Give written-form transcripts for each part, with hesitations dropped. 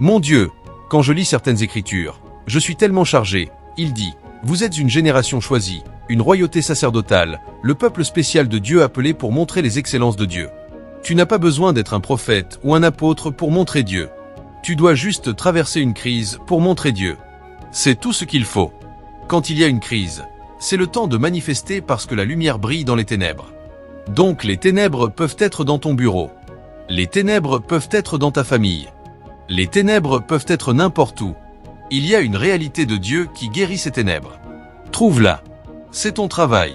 Mon Dieu, quand je lis certaines écritures, je suis tellement chargé. Il dit, vous êtes une génération choisie, une royauté sacerdotale, le peuple spécial de Dieu appelé pour montrer les excellences de Dieu. Tu n'as pas besoin d'être un prophète ou un apôtre pour montrer Dieu. Tu dois juste traverser une crise pour montrer Dieu. C'est tout ce qu'il faut. Quand il y a une crise, c'est le temps de manifester parce que la lumière brille dans les ténèbres. Donc les ténèbres peuvent être dans ton bureau. Les ténèbres peuvent être dans ta famille. Les ténèbres peuvent être n'importe où. Il y a une réalité de Dieu qui guérit ces ténèbres. Trouve-la. C'est ton travail.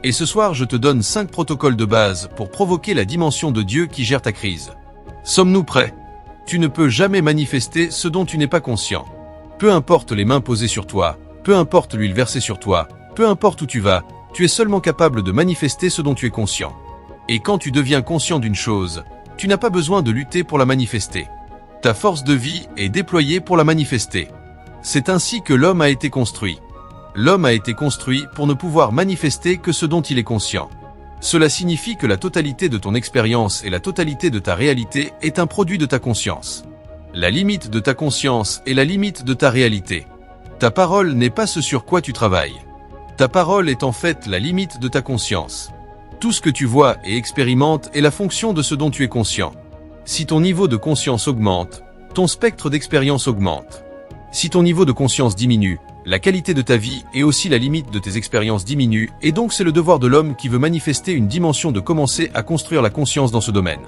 Et ce soir, je te donne 5 protocoles de base pour provoquer la dimension de Dieu qui gère ta crise. Sommes-nous prêts? Tu ne peux jamais manifester ce dont tu n'es pas conscient. Peu importe les mains posées sur toi, peu importe l'huile versée sur toi, peu importe où tu vas, tu es seulement capable de manifester ce dont tu es conscient. Et quand tu deviens conscient d'une chose, tu n'as pas besoin de lutter pour la manifester. Ta force de vie est déployée pour la manifester. C'est ainsi que l'homme a été construit. L'homme a été construit pour ne pouvoir manifester que ce dont il est conscient. Cela signifie que la totalité de ton expérience et la totalité de ta réalité est un produit de ta conscience. La limite de ta conscience est la limite de ta réalité. Ta parole n'est pas ce sur quoi tu travailles. Ta parole est en fait la limite de ta conscience. Tout ce que tu vois et expérimentes est la fonction de ce dont tu es conscient. Si ton niveau de conscience augmente, ton spectre d'expérience augmente. Si ton niveau de conscience diminue, la qualité de ta vie et aussi la limite de tes expériences diminue, et donc c'est le devoir de l'homme qui veut manifester une dimension de commencer à construire la conscience dans ce domaine.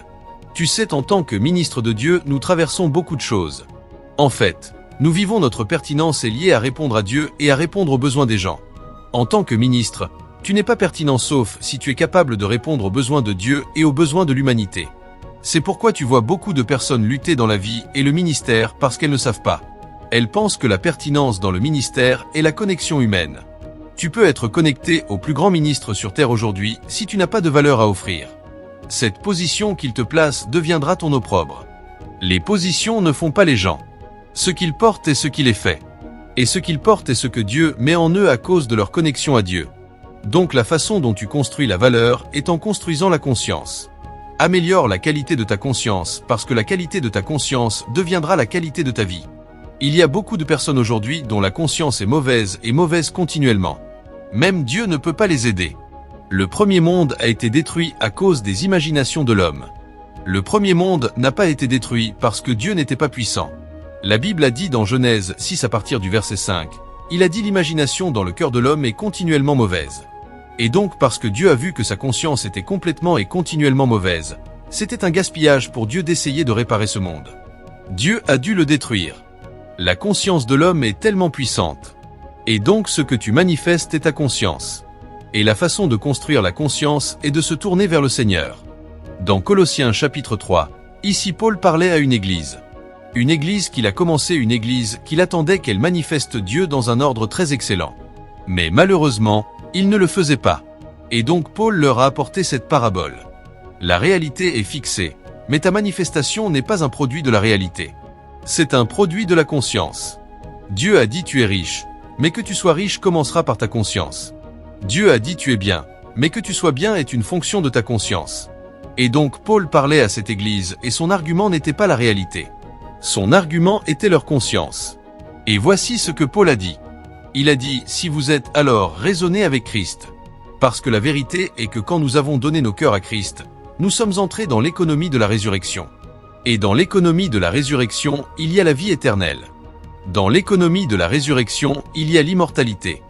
Tu sais, en tant que ministre de Dieu, nous traversons beaucoup de choses. En fait, nous vivons notre pertinence est liée à répondre à Dieu et à répondre aux besoins des gens. En tant que ministre, tu n'es pas pertinent sauf si tu es capable de répondre aux besoins de Dieu et aux besoins de l'humanité. C'est pourquoi tu vois beaucoup de personnes lutter dans la vie et le ministère parce qu'elles ne savent pas. Elles pensent que la pertinence dans le ministère est la connexion humaine. Tu peux être connecté au plus grand ministre sur Terre aujourd'hui si tu n'as pas de valeur à offrir. Cette position qu'il te place deviendra ton opprobre. Les positions ne font pas les gens. Ce qu'ils portent est ce qui les fait. Et ce qu'ils portent est ce que Dieu met en eux à cause de leur connexion à Dieu. Donc la façon dont tu construis la valeur est en construisant la conscience. Améliore la qualité de ta conscience parce que la qualité de ta conscience deviendra la qualité de ta vie. Il y a beaucoup de personnes aujourd'hui dont la conscience est mauvaise et mauvaise continuellement. Même Dieu ne peut pas les aider. Le premier monde a été détruit à cause des imaginations de l'homme. Le premier monde n'a pas été détruit parce que Dieu n'était pas puissant. La Bible a dit dans Genèse 6 à partir du verset 5, il a dit l'imagination dans le cœur de l'homme est continuellement mauvaise. Et donc parce que Dieu a vu que sa conscience était complètement et continuellement mauvaise, c'était un gaspillage pour Dieu d'essayer de réparer ce monde. Dieu a dû le détruire. La conscience de l'homme est tellement puissante. Et donc ce que tu manifestes est ta conscience. Et la façon de construire la conscience est de se tourner vers le Seigneur. Dans Colossiens chapitre 3, ici Paul parlait à une église. Une église qu'il a commencé, une église qu'il attendait qu'elle manifeste Dieu dans un ordre très excellent. Mais malheureusement, il ne le faisait pas. Et donc Paul leur a apporté cette parabole. La réalité est fixée, mais ta manifestation n'est pas un produit de la réalité. C'est un produit de la conscience. Dieu a dit tu es riche, mais que tu sois riche commencera par ta conscience. Dieu a dit tu es bien, mais que tu sois bien est une fonction de ta conscience. Et donc Paul parlait à cette église et son argument n'était pas la réalité. Son argument était leur conscience. Et voici ce que Paul a dit. Il a dit, si vous êtes alors raisonnés avec Christ. Parce que la vérité est que quand nous avons donné nos cœurs à Christ, nous sommes entrés dans l'économie de la résurrection. Et dans l'économie de la résurrection, il y a la vie éternelle. Dans l'économie de la résurrection, il y a l'immortalité.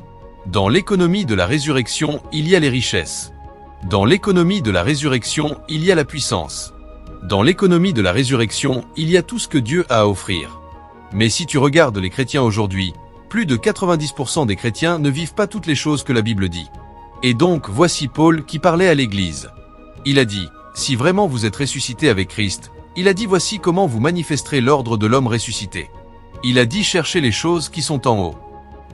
Dans l'économie de la résurrection, il y a les richesses. Dans l'économie de la résurrection, il y a la puissance. Dans l'économie de la résurrection, il y a tout ce que Dieu a à offrir. Mais si tu regardes les chrétiens aujourd'hui, plus de 90% des chrétiens ne vivent pas toutes les choses que la Bible dit. Et donc, voici Paul qui parlait à l'Église. Il a dit, si vraiment vous êtes ressuscité avec Christ, il a dit voici comment vous manifesterez l'ordre de l'homme ressuscité. Il a dit cherchez les choses qui sont en haut.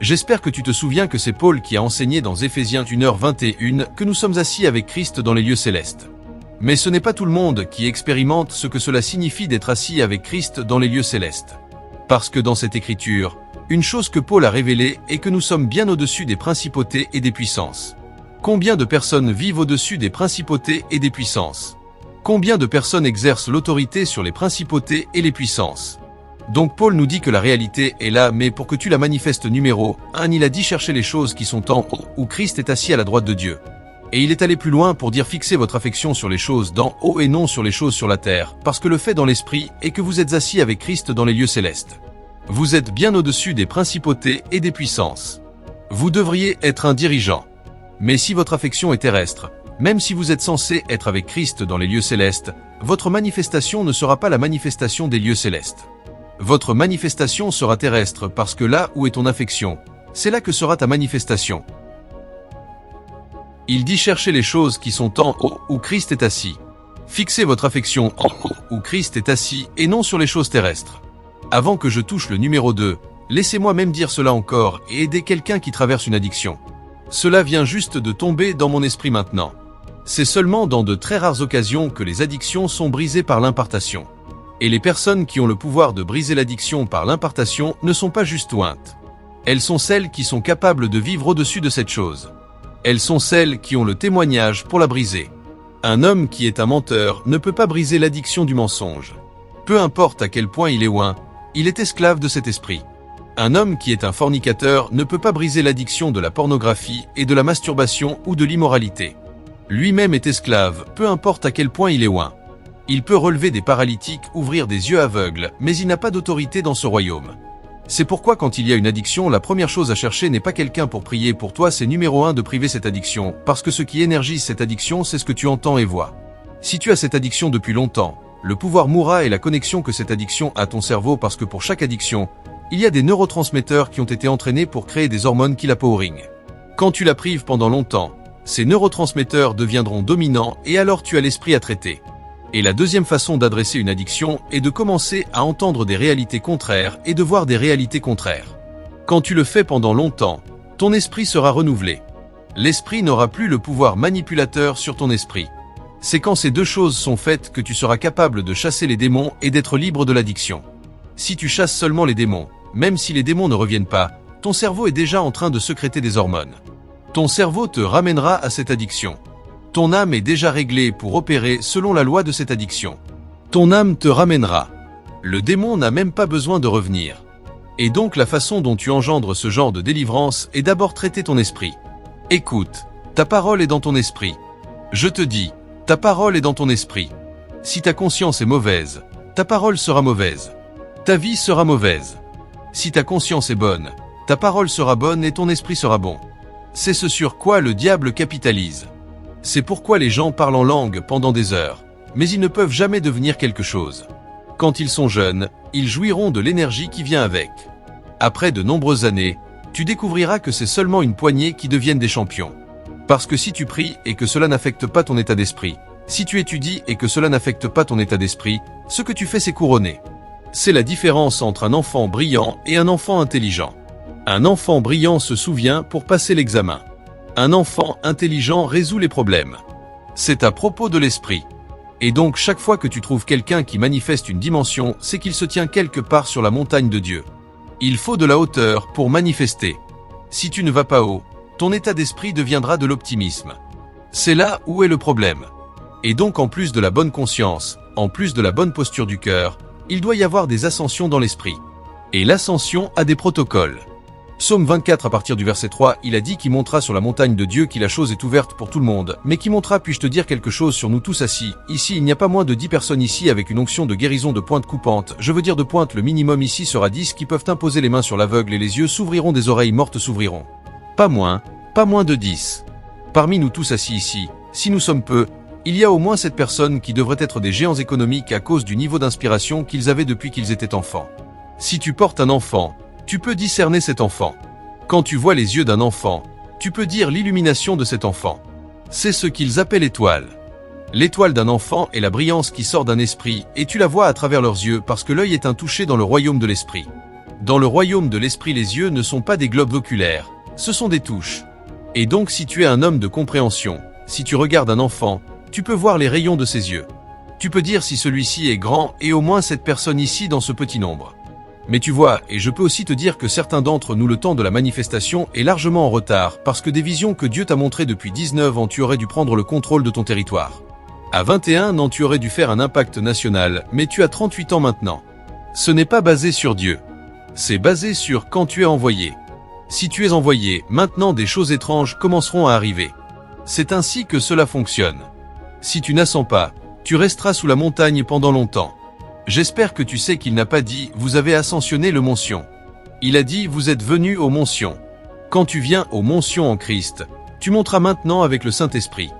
J'espère que tu te souviens que c'est Paul qui a enseigné dans Éphésiens 1h21 que nous sommes assis avec Christ dans les lieux célestes. Mais ce n'est pas tout le monde qui expérimente ce que cela signifie d'être assis avec Christ dans les lieux célestes. Parce que dans cette écriture, une chose que Paul a révélée est que nous sommes bien au-dessus des principautés et des puissances. Combien de personnes vivent au-dessus des principautés et des puissances? Combien de personnes exercent l'autorité sur les principautés et les puissances? Donc Paul nous dit que la réalité est là, mais pour que tu la manifestes numéro 1, il a dit chercher les choses qui sont en haut, où Christ est assis à la droite de Dieu. Et il est allé plus loin pour dire fixez votre affection sur les choses d'en haut et non sur les choses sur la terre, parce que le fait dans l'esprit est que vous êtes assis avec Christ dans les lieux célestes. Vous êtes bien au-dessus des principautés et des puissances. Vous devriez être un dirigeant. Mais si votre affection est terrestre, même si vous êtes censé être avec Christ dans les lieux célestes, votre manifestation ne sera pas la manifestation des lieux célestes. Votre manifestation sera terrestre parce que là où est ton affection, c'est là que sera ta manifestation. Il dit chercher les choses qui sont en haut où Christ est assis. Fixez votre affection en haut où Christ est assis et non sur les choses terrestres. Avant que je touche le numéro 2, laissez-moi même dire cela encore et aider quelqu'un qui traverse une addiction. Cela vient juste de tomber dans mon esprit maintenant. C'est seulement dans de très rares occasions que les addictions sont brisées par l'impartation. Et les personnes qui ont le pouvoir de briser l'addiction par l'impartation ne sont pas juste ointes. Elles sont celles qui sont capables de vivre au-dessus de cette chose. Elles sont celles qui ont le témoignage pour la briser. Un homme qui est un menteur ne peut pas briser l'addiction du mensonge. Peu importe à quel point il est oint, il est esclave de cet esprit. Un homme qui est un fornicateur ne peut pas briser l'addiction de la pornographie et de la masturbation ou de l'immoralité. Lui-même est esclave, peu importe à quel point il est oint. Il peut relever des paralytiques, ouvrir des yeux aveugles, mais il n'a pas d'autorité dans ce royaume. C'est pourquoi quand il y a une addiction, la première chose à chercher n'est pas quelqu'un pour prier pour toi, c'est numéro 1 de priver cette addiction, parce que ce qui énergise cette addiction, c'est ce que tu entends et vois. Si tu as cette addiction depuis longtemps, le pouvoir mourra et la connexion que cette addiction a à ton cerveau, parce que pour chaque addiction, il y a des neurotransmetteurs qui ont été entraînés pour créer des hormones qui la powering. Quand tu la prives pendant longtemps, ces neurotransmetteurs deviendront dominants et alors tu as l'esprit à traiter. Et la deuxième façon d'adresser une addiction est de commencer à entendre des réalités contraires et de voir des réalités contraires. Quand tu le fais pendant longtemps, ton esprit sera renouvelé. L'esprit n'aura plus le pouvoir manipulateur sur ton esprit. C'est quand ces deux choses sont faites que tu seras capable de chasser les démons et d'être libre de l'addiction. Si tu chasses seulement les démons, même si les démons ne reviennent pas, ton cerveau est déjà en train de sécréter des hormones. Ton cerveau te ramènera à cette addiction. Ton âme est déjà réglée pour opérer selon la loi de cette addiction. Ton âme te ramènera. Le démon n'a même pas besoin de revenir. Et donc la façon dont tu engendres ce genre de délivrance est d'abord traiter ton esprit. Écoute, ta parole est dans ton esprit. Je te dis, ta parole est dans ton esprit. Si ta conscience est mauvaise, ta parole sera mauvaise. Ta vie sera mauvaise. Si ta conscience est bonne, ta parole sera bonne et ton esprit sera bon. C'est ce sur quoi le diable capitalise. C'est pourquoi les gens parlent en langue pendant des heures, mais ils ne peuvent jamais devenir quelque chose. Quand ils sont jeunes, ils jouiront de l'énergie qui vient avec. Après de nombreuses années, tu découvriras que c'est seulement une poignée qui deviennent des champions. Parce que si tu pries et que cela n'affecte pas ton état d'esprit, si tu étudies et que cela n'affecte pas ton état d'esprit, ce que tu fais c'est couronner. C'est la différence entre un enfant brillant et un enfant intelligent. Un enfant brillant se souvient pour passer l'examen. Un enfant intelligent résout les problèmes. C'est à propos de l'esprit. Et donc chaque fois que tu trouves quelqu'un qui manifeste une dimension, c'est qu'il se tient quelque part sur la montagne de Dieu. Il faut de la hauteur pour manifester. Si tu ne vas pas haut, ton état d'esprit deviendra de l'optimisme. C'est là où est le problème. Et donc en plus de la bonne conscience, en plus de la bonne posture du cœur, il doit y avoir des ascensions dans l'esprit. Et l'ascension a des protocoles. Psaume 24 à partir du verset 3, il a dit qu'il montera sur la montagne de Dieu qui la chose est ouverte pour tout le monde, mais qui montera puis-je te dire quelque chose sur nous tous assis. Ici il n'y a pas moins de 10 personnes ici avec une onction de guérison de pointe coupante, je veux dire de pointe, le minimum ici sera 10 qui peuvent imposer les mains sur l'aveugle et les yeux s'ouvriront, des oreilles mortes s'ouvriront. Pas moins de 10. Parmi nous tous assis ici, si nous sommes peu, il y a au moins 7 personnes qui devraient être des géants économiques à cause du niveau d'inspiration qu'ils avaient depuis qu'ils étaient enfants. Si tu portes un enfant, tu peux discerner cet enfant. Quand tu vois les yeux d'un enfant, tu peux dire l'illumination de cet enfant. C'est ce qu'ils appellent étoile. L'étoile d'un enfant est la brillance qui sort d'un esprit, et tu la vois à travers leurs yeux parce que l'œil est un toucher dans le royaume de l'esprit. Dans le royaume de l'esprit, les yeux ne sont pas des globes oculaires, ce sont des touches. Et donc si tu es un homme de compréhension, si tu regardes un enfant, tu peux voir les rayons de ses yeux. Tu peux dire si celui-ci est grand et au moins cette personne ici dans ce petit nombre. Mais tu vois, et je peux aussi te dire que certains d'entre nous le temps de la manifestation est largement en retard parce que des visions que Dieu t'a montrées depuis 19 ans tu aurais dû prendre le contrôle de ton territoire. À 21 ans tu aurais dû faire un impact national, mais tu as 38 ans maintenant. Ce n'est pas basé sur Dieu. C'est basé sur quand tu es envoyé. Si tu es envoyé, maintenant des choses étranges commenceront à arriver. C'est ainsi que cela fonctionne. Si tu n'assens pas, tu resteras sous la montagne pendant longtemps. J'espère que tu sais qu'il n'a pas dit « vous avez ascensionné le mont Sion ». Il a dit « vous êtes venus au mont Sion ». Quand tu viens au mont Sion en Christ, tu monteras maintenant avec le Saint-Esprit.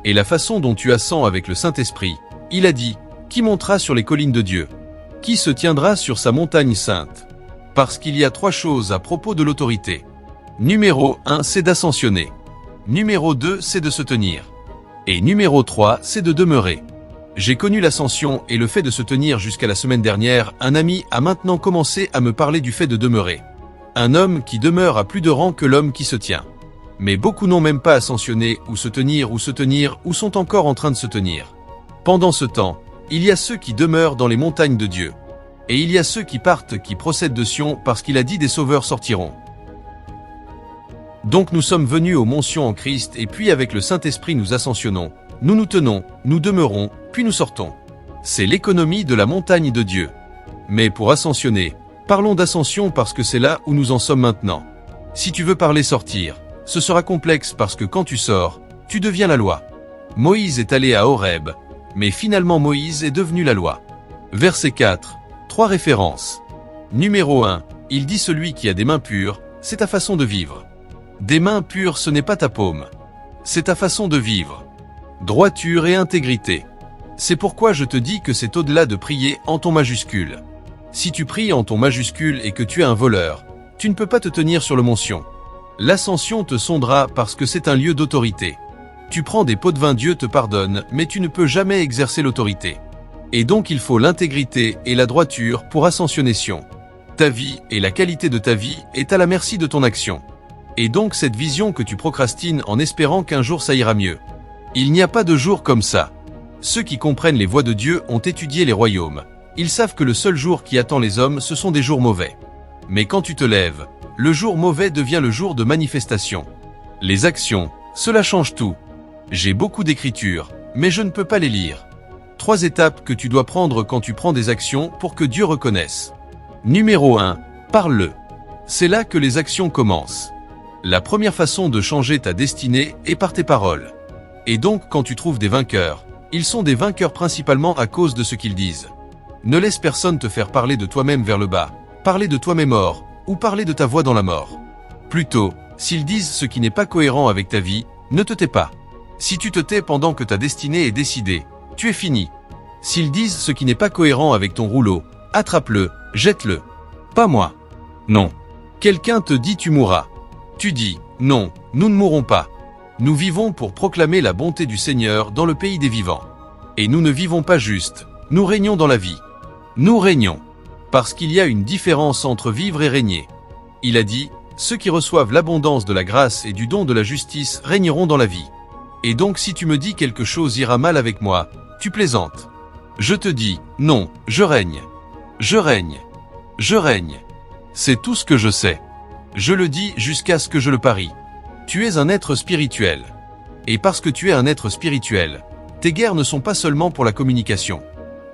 Et la façon dont tu ascends avec le Saint-Esprit, il a dit « qui montera sur les collines de Dieu ? Qui se tiendra sur sa montagne sainte ?» Parce qu'il y a 3 choses à propos de l'autorité. Numéro 1, c'est d'ascensionner. Numéro 2, c'est de se tenir. Et numéro 3, c'est de demeurer. J'ai connu l'ascension et le fait de se tenir jusqu'à la semaine dernière. Un ami a maintenant commencé à me parler du fait de demeurer. Un homme qui demeure a plus de rang que l'homme qui se tient. Mais beaucoup n'ont même pas ascensionné ou se tenir ou sont encore en train de se tenir. Pendant ce temps, il y a ceux qui demeurent dans les montagnes de Dieu. Et il y a ceux qui partent qui procèdent de Sion parce qu'il a dit des sauveurs sortiront. Donc nous sommes venus au mont Sion en Christ et puis avec le Saint-Esprit nous ascensionnons, nous nous tenons, nous demeurons, puis nous sortons. C'est l'économie de la montagne de Dieu. Mais pour ascensionner, parlons d'ascension parce que c'est là où nous en sommes maintenant. Si tu veux parler sortir, ce sera complexe parce que quand tu sors, tu deviens la loi. Moïse est allé à Horeb, mais finalement Moïse est devenu la loi. Verset 4, 3 références. Numéro 1, il dit celui qui a des mains pures, c'est ta façon de vivre. Des mains pures, ce n'est pas ta paume. C'est ta façon de vivre. Droiture et intégrité. C'est pourquoi je te dis que c'est au-delà de prier en ton majuscule. Si tu pries en ton majuscule et que tu es un voleur, tu ne peux pas te tenir sur le mont Sion. L'ascension te sondera parce que c'est un lieu d'autorité. Tu prends des pots de vin, Dieu te pardonne, mais tu ne peux jamais exercer l'autorité. Et donc il faut l'intégrité et la droiture pour ascensionner Sion. Ta vie et la qualité de ta vie est à la merci de ton action. Et donc cette vision que tu procrastines en espérant qu'un jour ça ira mieux. Il n'y a pas de jour comme ça. Ceux qui comprennent les voies de Dieu ont étudié les royaumes. Ils savent que le seul jour qui attend les hommes, ce sont des jours mauvais. Mais quand tu te lèves, le jour mauvais devient le jour de manifestation. Les actions, cela change tout. J'ai beaucoup d'écritures, mais je ne peux pas les lire. 3 étapes que tu dois prendre quand tu prends des actions pour que Dieu reconnaisse. Numéro 1, parle-le. C'est là que les actions commencent. La première façon de changer ta destinée est par tes paroles. Et donc quand tu trouves des vainqueurs, ils sont des vainqueurs principalement à cause de ce qu'ils disent. Ne laisse personne te faire parler de toi-même vers le bas, parler de toi-même hors, ou parler de ta voix dans la mort. Plutôt, s'ils disent ce qui n'est pas cohérent avec ta vie, ne te tais pas. Si tu te tais pendant que ta destinée est décidée, tu es fini. S'ils disent ce qui n'est pas cohérent avec ton rouleau, attrape-le, jette-le. Pas moi. Non. Quelqu'un te dit tu mourras. Tu dis, non, nous ne mourrons pas. Nous vivons pour proclamer la bonté du Seigneur dans le pays des vivants. Et nous ne vivons pas juste, nous régnons dans la vie. Nous régnons. Parce qu'il y a une différence entre vivre et régner. Il a dit, ceux qui reçoivent l'abondance de la grâce et du don de la justice régneront dans la vie. Et donc si tu me dis quelque chose ira mal avec moi, tu plaisantes. Je te dis, non, je règne. Je règne. Je règne. C'est tout ce que je sais. Je le dis jusqu'à ce que je le parie. Tu es un être spirituel. Et parce que tu es un être spirituel, tes guerres ne sont pas seulement pour la communication.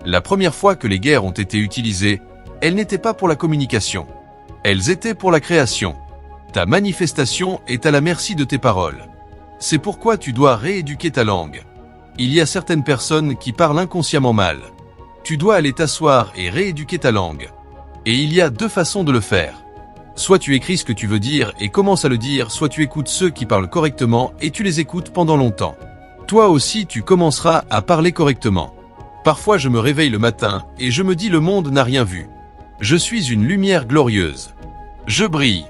La première fois que les guerres ont été utilisées, elles n'étaient pas pour la communication. Elles étaient pour la création. Ta manifestation est à la merci de tes paroles. C'est pourquoi tu dois rééduquer ta langue. Il y a certaines personnes qui parlent inconsciemment mal. Tu dois aller t'asseoir et rééduquer ta langue. Et il y a 2 façons de le faire. Soit tu écris ce que tu veux dire et commences à le dire, soit tu écoutes ceux qui parlent correctement et tu les écoutes pendant longtemps. Toi aussi tu commenceras à parler correctement. Parfois je me réveille le matin et je me dis le monde n'a rien vu. Je suis une lumière glorieuse. Je brille.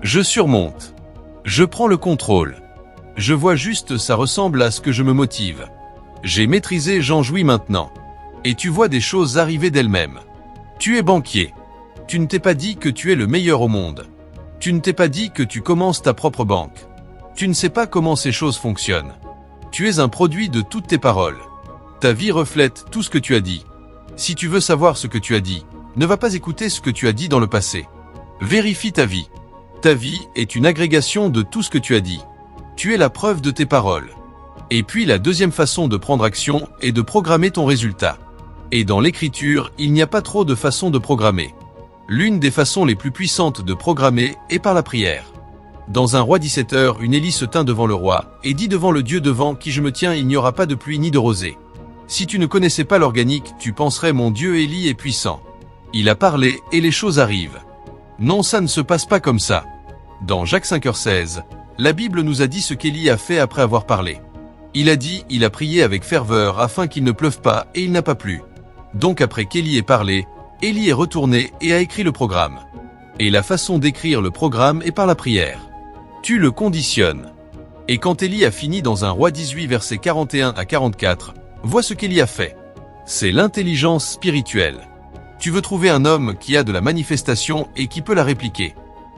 Je surmonte. Je prends le contrôle. Je vois juste ça ressemble à ce que je me motive. J'ai maîtrisé, j'en jouis maintenant. Et tu vois des choses arriver d'elles-mêmes. Tu es banquier. Tu ne t'es pas dit que tu es le meilleur au monde. Tu ne t'es pas dit que tu commences ta propre banque. Tu ne sais pas comment ces choses fonctionnent. Tu es un produit de toutes tes paroles. Ta vie reflète tout ce que tu as dit. Si tu veux savoir ce que tu as dit, ne va pas écouter ce que tu as dit dans le passé. Vérifie ta vie. Ta vie est une agrégation de tout ce que tu as dit. Tu es la preuve de tes paroles. Et puis la deuxième façon de prendre action est de programmer ton résultat. Et dans l'écriture, il n'y a pas trop de façons de programmer. L'une des façons les plus puissantes de programmer est par la prière. Dans un roi 17h, une Élie se tint devant le roi, et dit devant le Dieu devant qui je me tiens, il n'y aura pas de pluie ni de rosée. Si tu ne connaissais pas l'organique, tu penserais mon Dieu Élie est puissant. Il a parlé, et les choses arrivent. Non, ça ne se passe pas comme ça. Dans Jacques 5h16, la Bible nous a dit ce qu'Élie a fait après avoir parlé. Il a dit, il a prié avec ferveur afin qu'il ne pleuve pas, et il n'a pas plu. Donc après qu'Élie ait parlé, Élie est retourné et a écrit le programme. Et la façon d'écrire le programme est par la prière. Tu le conditionnes. Et quand Élie a fini dans un roi 18 versets 41 à 44, vois ce qu'Élie a fait. C'est l'intelligence spirituelle. Tu veux trouver un homme qui a de la manifestation et qui peut la répliquer.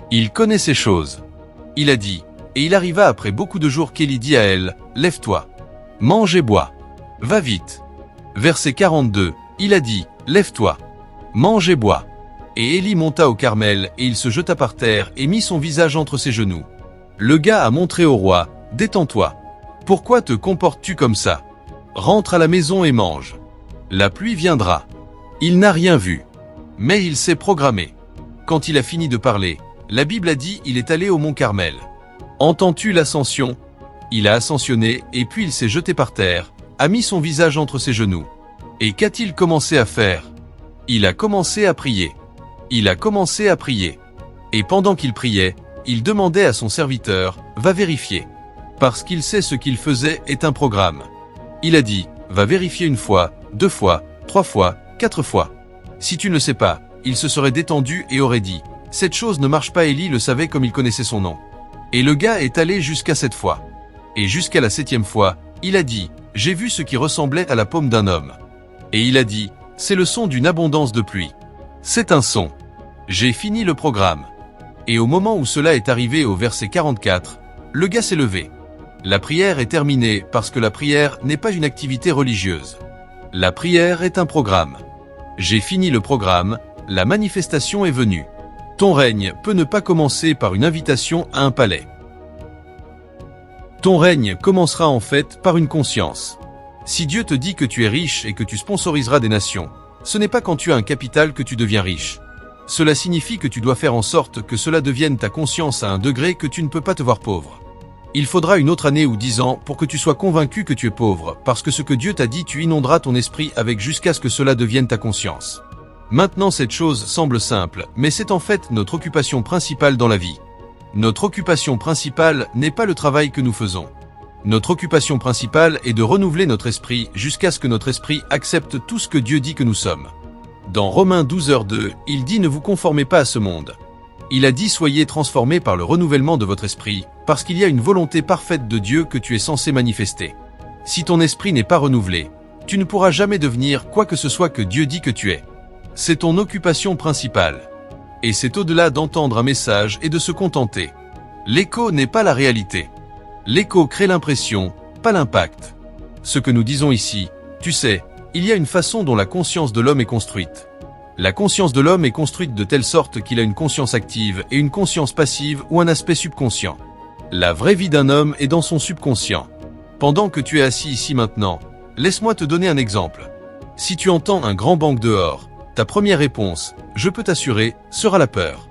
Il connaît ces choses. Il a dit, et il arriva après beaucoup de jours qu'Élie dit à elle, lève-toi, mange et bois, va vite. Verset 42, il a dit, lève-toi, mange et bois. Et Élie monta au Carmel et il se jeta par terre et mit son visage entre ses genoux. Le gars a montré au roi, détends-toi. Pourquoi te comportes-tu comme ça? Rentre à la maison et mange. La pluie viendra. Il n'a rien vu. Mais il s'est programmé. Quand il a fini de parler, la Bible a dit il est allé au mont Carmel. Entends-tu l'ascension? Il a ascensionné et puis il s'est jeté par terre, a mis son visage entre ses genoux. Et qu'a-t-il commencé à faire? Il a commencé à prier. Il a commencé à prier. Et pendant qu'il priait, il demandait à son serviteur, va vérifier. Parce qu'il sait ce qu'il faisait est un programme. Il a dit, va vérifier 1 fois, 2 fois, 3 fois, 4 fois. Si tu ne le sais pas, il se serait détendu et aurait dit, cette chose ne marche pas. Élie le savait comme il connaissait son nom. Et le gars est allé jusqu'à 7 fois. Et jusqu'à la 7e fois, il a dit, j'ai vu ce qui ressemblait à la paume d'un homme. Et il a dit, c'est le son d'une abondance de pluie. C'est un son. J'ai fini le programme. Et au moment où cela est arrivé au verset 44, le gars s'est levé. La prière est terminée parce que la prière n'est pas une activité religieuse. La prière est un programme. J'ai fini le programme, la manifestation est venue. Ton règne peut ne pas commencer par une invitation à un palais. Ton règne commencera en fait par une conscience. Si Dieu te dit que tu es riche et que tu sponsoriseras des nations, ce n'est pas quand tu as un capital que tu deviens riche. Cela signifie que tu dois faire en sorte que cela devienne ta conscience à un degré que tu ne peux pas te voir pauvre. Il faudra une autre année ou 10 ans pour que tu sois convaincu que tu es pauvre, parce que ce que Dieu t'a dit tu inonderas ton esprit avec jusqu'à ce que cela devienne ta conscience. Maintenant cette chose semble simple, mais c'est en fait notre occupation principale dans la vie. Notre occupation principale n'est pas le travail que nous faisons. Notre occupation principale est de renouveler notre esprit jusqu'à ce que notre esprit accepte tout ce que Dieu dit que nous sommes. Dans Romains 12h2, il dit ne vous conformez pas à ce monde. Il a dit soyez transformés par le renouvellement de votre esprit, parce qu'il y a une volonté parfaite de Dieu que tu es censé manifester. Si ton esprit n'est pas renouvelé, tu ne pourras jamais devenir quoi que ce soit que Dieu dit que tu es. C'est ton occupation principale. Et c'est au-delà d'entendre un message et de se contenter. L'écho n'est pas la réalité. L'écho crée l'impression, pas l'impact. Ce que nous disons ici, tu sais, il y a une façon dont la conscience de l'homme est construite. La conscience de l'homme est construite de telle sorte qu'il a une conscience active et une conscience passive ou un aspect subconscient. La vraie vie d'un homme est dans son subconscient. Pendant que tu es assis ici maintenant, laisse-moi te donner un exemple. Si tu entends un grand bang dehors, ta première réponse, je peux t'assurer, sera la peur.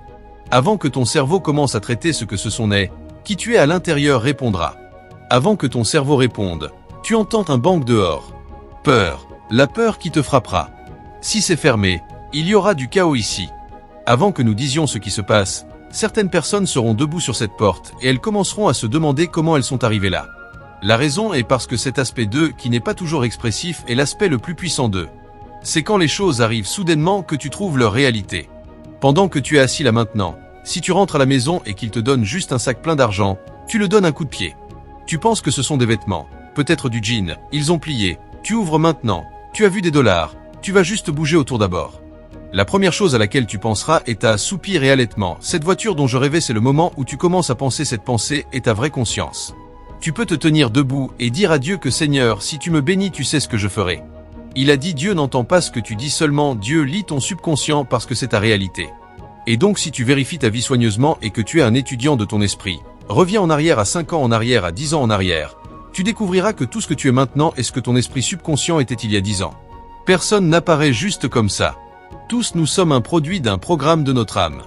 Avant que ton cerveau commence à traiter ce que ce son est, qui tu es à l'intérieur répondra. Avant que ton cerveau réponde, tu entends un bang dehors. Peur, la peur qui te frappera. Si c'est fermé, il y aura du chaos ici. Avant que nous disions ce qui se passe, certaines personnes seront debout sur cette porte et elles commenceront à se demander comment elles sont arrivées là. La raison est parce que cet aspect d'eux qui n'est pas toujours expressif est l'aspect le plus puissant d'eux. C'est quand les choses arrivent soudainement que tu trouves leur réalité. Pendant que tu es assis là maintenant, si tu rentres à la maison et qu'ils te donnent juste un sac plein d'argent, tu le donnes un coup de pied. Tu penses que ce sont des vêtements, peut-être du jean, ils ont plié, tu ouvres maintenant, tu as vu des dollars, tu vas juste bouger autour d'abord. La première chose à laquelle tu penseras est à soupir et allaitement. Cette voiture dont je rêvais, c'est le moment où tu commences à penser cette pensée et ta vraie conscience. Tu peux te tenir debout et dire à Dieu que Seigneur, si tu me bénis, tu sais ce que je ferai. Il a dit Dieu n'entend pas ce que tu dis seulement, Dieu lit ton subconscient parce que c'est ta réalité. Et donc si tu vérifies ta vie soigneusement et que tu es un étudiant de ton esprit, reviens en arrière à 5 ans en arrière, à 10 ans en arrière, tu découvriras que tout ce que tu es maintenant est ce que ton esprit subconscient était il y a 10 ans. Personne n'apparaît juste comme ça. Tous nous sommes un produit d'un programme de notre âme.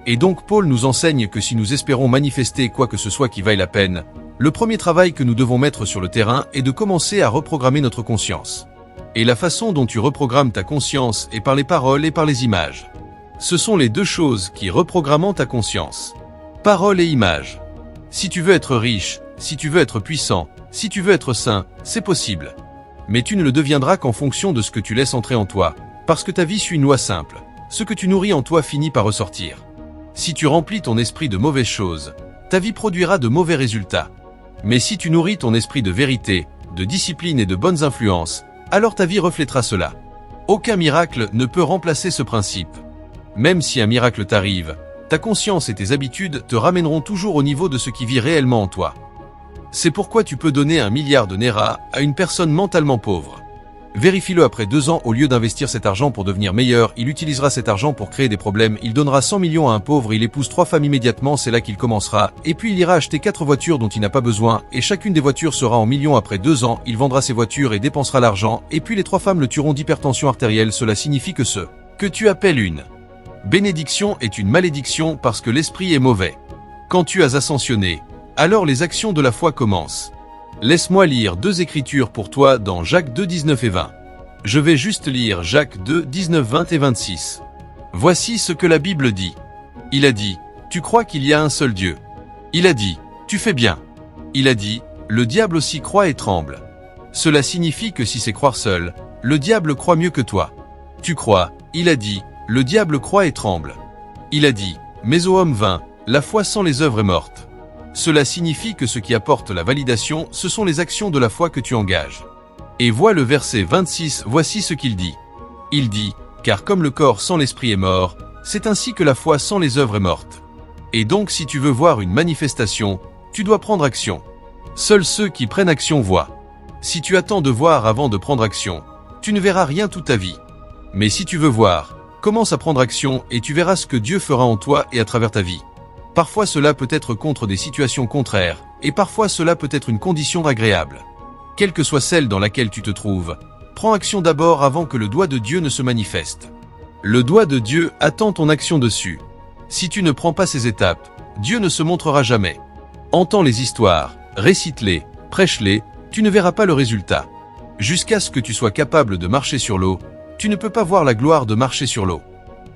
Et donc Paul nous enseigne que si nous espérons manifester quoi que ce soit qui vaille la peine, le premier travail que nous devons mettre sur le terrain est de commencer à reprogrammer notre conscience. Et la façon dont tu reprogrammes ta conscience est par les paroles et par les images. Ce sont les deux choses qui reprogramment ta conscience. Paroles et images. Si tu veux être riche, si tu veux être puissant, si tu veux être sain, c'est possible. Mais tu ne le deviendras qu'en fonction de ce que tu laisses entrer en toi, parce que ta vie suit une loi simple. Ce que tu nourris en toi finit par ressortir. Si tu remplis ton esprit de mauvaises choses, ta vie produira de mauvais résultats. Mais si tu nourris ton esprit de vérité, de discipline et de bonnes influences, alors ta vie reflètera cela. Aucun miracle ne peut remplacer ce principe. Même si un miracle t'arrive, ta conscience et tes habitudes te ramèneront toujours au niveau de ce qui vit réellement en toi. C'est pourquoi tu peux donner 1 milliard de Naira à une personne mentalement pauvre. Vérifie-le après 2 ans, au lieu d'investir cet argent pour devenir meilleur, il utilisera cet argent pour créer des problèmes, il donnera 100 millions à un pauvre, il épouse 3 femmes immédiatement, c'est là qu'il commencera, et puis il ira acheter 4 voitures dont il n'a pas besoin, et chacune des voitures sera en millions après 2 ans, il vendra ses voitures et dépensera l'argent, et puis les 3 femmes le tueront d'hypertension artérielle, cela signifie que ce que tu appelles une bénédiction est une malédiction parce que l'esprit est mauvais. Quand tu as ascensionné, alors les actions de la foi commencent. Laisse-moi lire 2 écritures pour toi dans Jacques 2, 19 et 20. Je vais juste lire Jacques 2, 19, 20 et 26. Voici ce que la Bible dit. Il a dit, tu crois qu'il y a un seul Dieu. Il a dit, tu fais bien. Il a dit, le diable aussi croit et tremble. Cela signifie que si c'est croire seul, le diable croit mieux que toi. Tu crois, il a dit, le diable croit et tremble. Il a dit, mais ô homme vain, la foi sans les œuvres est morte. Cela signifie que ce qui apporte la validation, ce sont les actions de la foi que tu engages. Et vois le verset 26, voici ce qu'il dit. Il dit, car comme le corps sans l'esprit est mort, c'est ainsi que la foi sans les œuvres est morte. Et donc si tu veux voir une manifestation, tu dois prendre action. Seuls ceux qui prennent action voient. Si tu attends de voir avant de prendre action, tu ne verras rien toute ta vie. Mais si tu veux voir, commence à prendre action et tu verras ce que Dieu fera en toi et à travers ta vie. Parfois cela peut être contre des situations contraires, et parfois cela peut être une condition agréable. Quelle que soit celle dans laquelle tu te trouves, prends action d'abord avant que le doigt de Dieu ne se manifeste. Le doigt de Dieu attend ton action dessus. Si tu ne prends pas ces étapes, Dieu ne se montrera jamais. Entends les histoires, récite-les, prêche-les, tu ne verras pas le résultat. Jusqu'à ce que tu sois capable de marcher sur l'eau, tu ne peux pas voir la gloire de marcher sur l'eau.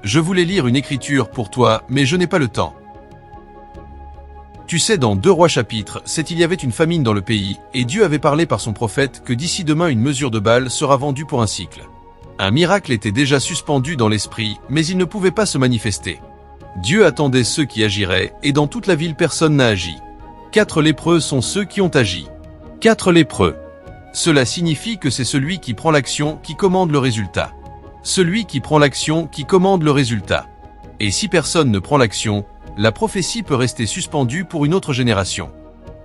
Je voulais lire une écriture pour toi, mais je n'ai pas le temps. Tu sais, dans 2 Rois chapitre 7, il y avait une famine dans le pays, et Dieu avait parlé par son prophète que d'ici demain une mesure de balles sera vendue pour un cycle. Un miracle était déjà suspendu dans l'esprit, mais il ne pouvait pas se manifester. Dieu attendait ceux qui agiraient, et dans toute la ville personne n'a agi. 4 lépreux sont ceux qui ont agi. 4 lépreux. Cela signifie que c'est celui qui prend l'action qui commande le résultat. Celui qui prend l'action qui commande le résultat. Et si personne ne prend l'action, la prophétie peut rester suspendue pour une autre génération.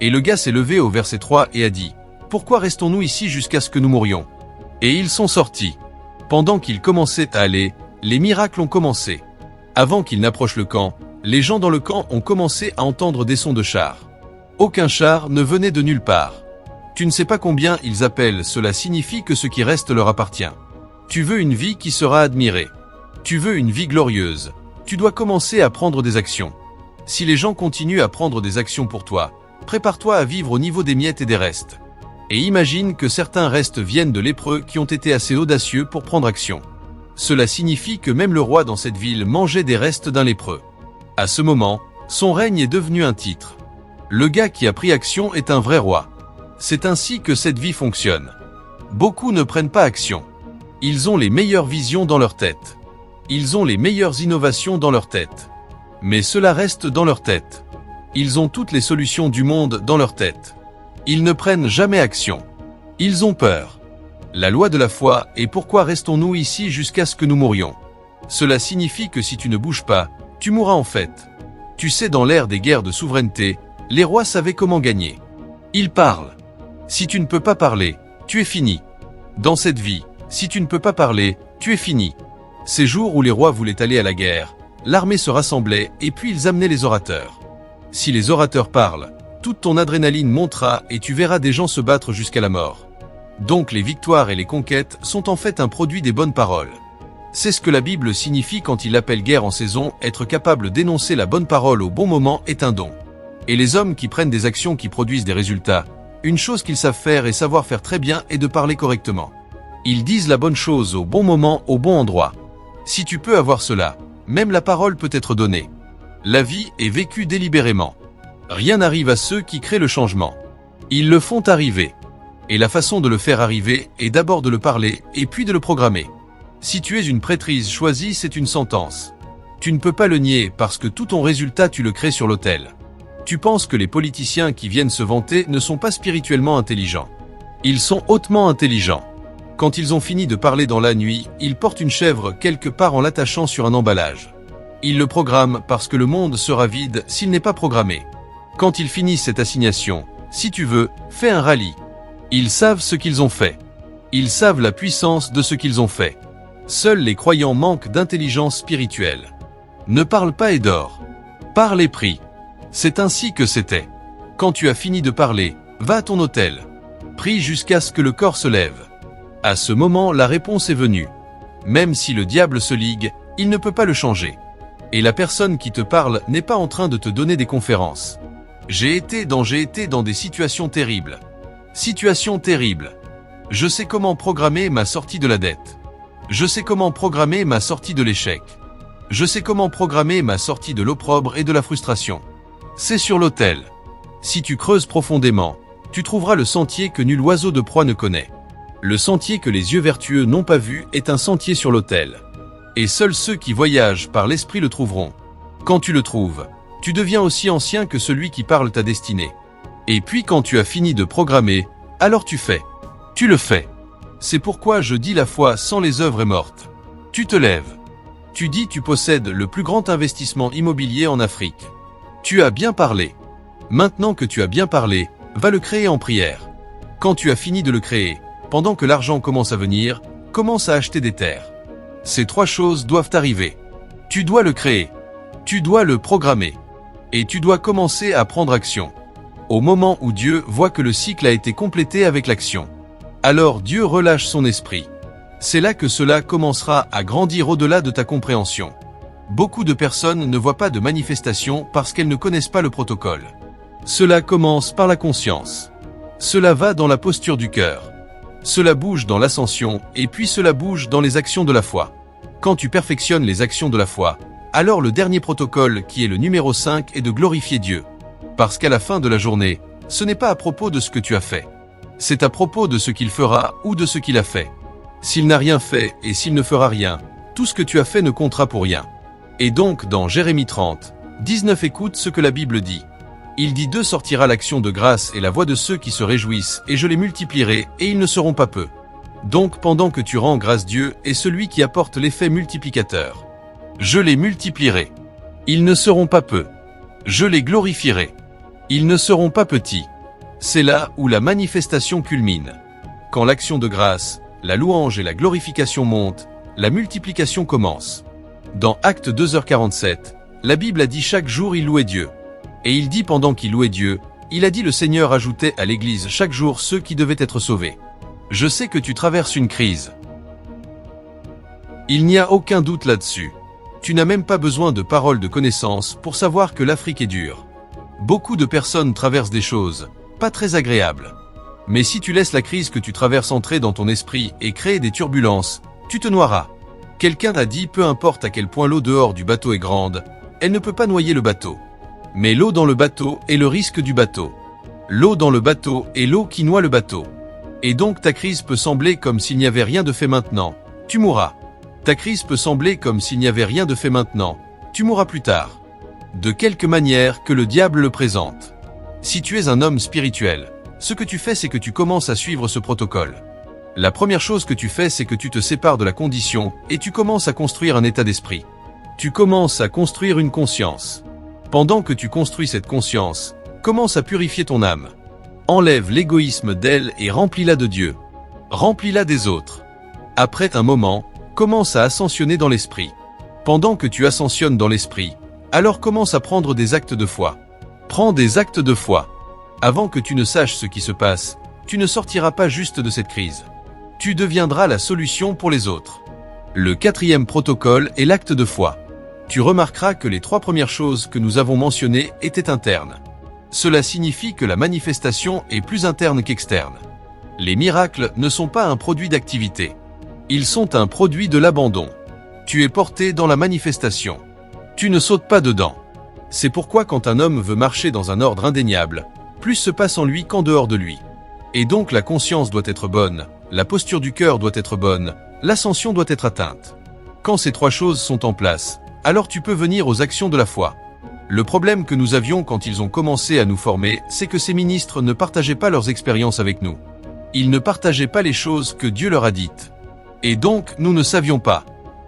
Et le gars s'est levé au verset 3 et a dit, « Pourquoi restons-nous ici jusqu'à ce que nous mourions ?» Et ils sont sortis. Pendant qu'ils commençaient à aller, les miracles ont commencé. Avant qu'ils n'approchent le camp, les gens dans le camp ont commencé à entendre des sons de chars. Aucun char ne venait de nulle part. Tu ne sais pas combien ils appellent, cela signifie que ce qui reste leur appartient. Tu veux une vie qui sera admirée. Tu veux une vie glorieuse. Tu dois commencer à prendre des actions. Si les gens continuent à prendre des actions pour toi, prépare-toi à vivre au niveau des miettes et des restes. Et imagine que certains restes viennent de lépreux qui ont été assez audacieux pour prendre action. Cela signifie que même le roi dans cette ville mangeait des restes d'un lépreux. À ce moment, son règne est devenu un titre. Le gars qui a pris action est un vrai roi. C'est ainsi que cette vie fonctionne. Beaucoup ne prennent pas action. Ils ont les meilleures visions dans leur tête. Ils ont les meilleures innovations dans leur tête. Mais cela reste dans leur tête. Ils ont toutes les solutions du monde dans leur tête. Ils ne prennent jamais action. Ils ont peur. La loi de la foi est pourquoi restons-nous ici jusqu'à ce que nous mourions. Cela signifie que si tu ne bouges pas, tu mourras en fait. Tu sais, dans l'ère des guerres de souveraineté, les rois savaient comment gagner. Ils parlent. Si tu ne peux pas parler, tu es fini. Dans cette vie, si tu ne peux pas parler, tu es fini. Ces jours où les rois voulaient aller à la guerre, l'armée se rassemblait et puis ils amenaient les orateurs. Si les orateurs parlent, toute ton adrénaline montera et tu verras des gens se battre jusqu'à la mort. Donc les victoires et les conquêtes sont en fait un produit des bonnes paroles. C'est ce que la Bible signifie quand il appelle guerre en saison. Être capable d'énoncer la bonne parole au bon moment est un don. Et les hommes qui prennent des actions qui produisent des résultats, une chose qu'ils savent faire et savoir faire très bien est de parler correctement. Ils disent la bonne chose au bon moment, au bon endroit. Si tu peux avoir cela, même la parole peut être donnée. La vie est vécue délibérément. Rien n'arrive à ceux qui créent le changement. Ils le font arriver. Et la façon de le faire arriver est d'abord de le parler et puis de le programmer. Si tu es une prêtrise choisie, c'est une sentence. Tu ne peux pas le nier parce que tout ton résultat tu le crées sur l'autel. Tu penses que les politiciens qui viennent se vanter ne sont pas spirituellement intelligents. Ils sont hautement intelligents. Quand ils ont fini de parler dans la nuit, ils portent une chèvre quelque part en l'attachant sur un emballage. Ils le programment parce que le monde sera vide s'il n'est pas programmé. Quand ils finissent cette assignation, si tu veux, fais un rallye. Ils savent ce qu'ils ont fait. Ils savent la puissance de ce qu'ils ont fait. Seuls les croyants manquent d'intelligence spirituelle. Ne parle pas et dors. Parle et prie. C'est ainsi que c'était. Quand tu as fini de parler, va à ton autel. Prie jusqu'à ce que le corps se lève. À ce moment, la réponse est venue. Même si le diable se ligue, il ne peut pas le changer. Et la personne qui te parle n'est pas en train de te donner des conférences. J'ai été dans des situations terribles. Situations terribles. Je sais comment programmer ma sortie de la dette. Je sais comment programmer ma sortie de l'échec. Je sais comment programmer ma sortie de l'opprobre et de la frustration. C'est sur l'autel. Si tu creuses profondément, tu trouveras le sentier que nul oiseau de proie ne connaît. Le sentier que les yeux vertueux n'ont pas vu est un sentier sur l'autel. Et seuls ceux qui voyagent par l'esprit le trouveront. Quand tu le trouves, tu deviens aussi ancien que celui qui parle ta destinée. Et puis quand tu as fini de programmer, alors tu fais. Tu le fais. C'est pourquoi je dis la foi sans les œuvres est morte. Tu te lèves. Tu dis tu possèdes le plus grand investissement immobilier en Afrique. Tu as bien parlé. Maintenant que tu as bien parlé, va le créer en prière. Quand tu as fini de le créer, pendant que l'argent commence à venir, commence à acheter des terres. Ces trois choses doivent arriver. Tu dois le créer. Tu dois le programmer. Et tu dois commencer à prendre action. Au moment où Dieu voit que le cycle a été complété avec l'action. Alors Dieu relâche son esprit. C'est là que cela commencera à grandir au-delà de ta compréhension. Beaucoup de personnes ne voient pas de manifestation parce qu'elles ne connaissent pas le protocole. Cela commence par la conscience. Cela va dans la posture du cœur. Cela bouge dans l'ascension et puis cela bouge dans les actions de la foi. Quand tu perfectionnes les actions de la foi, alors le dernier protocole qui est le numéro 5 est de glorifier Dieu. Parce qu'à la fin de la journée, ce n'est pas à propos de ce que tu as fait. C'est à propos de ce qu'il fera ou de ce qu'il a fait. S'il n'a rien fait et s'il ne fera rien, tout ce que tu as fait ne comptera pour rien. Et donc dans Jérémie 30, 19 écoute ce que la Bible dit. Il dit d'eux sortira l'action de grâce et la voix de ceux qui se réjouissent et je les multiplierai et ils ne seront pas peu. Donc pendant que tu rends grâce Dieu est celui qui apporte l'effet multiplicateur. Je les multiplierai. Ils ne seront pas peu. Je les glorifierai. Ils ne seront pas petits. C'est là où la manifestation culmine. Quand l'action de grâce, la louange et la glorification montent, la multiplication commence. Dans Actes 2h47, la Bible a dit chaque jour il louait Dieu. Et il dit pendant qu'il louait Dieu, il a dit le Seigneur ajoutait à l'Église chaque jour ceux qui devaient être sauvés. Je sais que tu traverses une crise. Il n'y a aucun doute là-dessus. Tu n'as même pas besoin de paroles de connaissance pour savoir que l'Afrique est dure. Beaucoup de personnes traversent des choses, pas très agréables. Mais si tu laisses la crise que tu traverses entrer dans ton esprit et créer des turbulences, tu te noieras. Quelqu'un a dit peu importe à quel point l'eau dehors du bateau est grande, elle ne peut pas noyer le bateau. Mais l'eau dans le bateau est le risque du bateau. L'eau dans le bateau est l'eau qui noie le bateau. Et donc ta crise peut sembler comme s'il n'y avait rien de fait maintenant. Tu mourras. Ta crise peut sembler comme s'il n'y avait rien de fait maintenant. Tu mourras plus tard. De quelque manière que le diable le présente. Si tu es un homme spirituel, ce que tu fais c'est que tu commences à suivre ce protocole. La première chose que tu fais c'est que tu te sépares de la condition et tu commences à construire un état d'esprit. Tu commences à construire une conscience. Pendant que tu construis cette conscience, commence à purifier ton âme. Enlève l'égoïsme d'elle et remplis-la de Dieu. Remplis-la des autres. Après un moment, commence à ascensionner dans l'esprit. Pendant que tu ascensionnes dans l'esprit, alors commence à prendre des actes de foi. Prends des actes de foi. Avant que tu ne saches ce qui se passe, tu ne sortiras pas juste de cette crise. Tu deviendras la solution pour les autres. Le 4e protocole est l'acte de foi. Tu remarqueras que les 3 premières choses que nous avons mentionnées étaient internes. Cela signifie que la manifestation est plus interne qu'externe. Les miracles ne sont pas un produit d'activité. Ils sont un produit de l'abandon. Tu es porté dans la manifestation. Tu ne sautes pas dedans. C'est pourquoi quand un homme veut marcher dans un ordre indéniable, plus se passe en lui qu'en dehors de lui. Et donc la conscience doit être bonne, la posture du cœur doit être bonne, l'ascension doit être atteinte. Quand ces 3 choses sont en place, alors tu peux venir aux actions de la foi. Le problème que nous avions quand ils ont commencé à nous former, c'est que ces ministres ne partageaient pas leurs expériences avec nous. Ils ne partageaient pas les choses que Dieu leur a dites. Et donc, nous ne savions pas.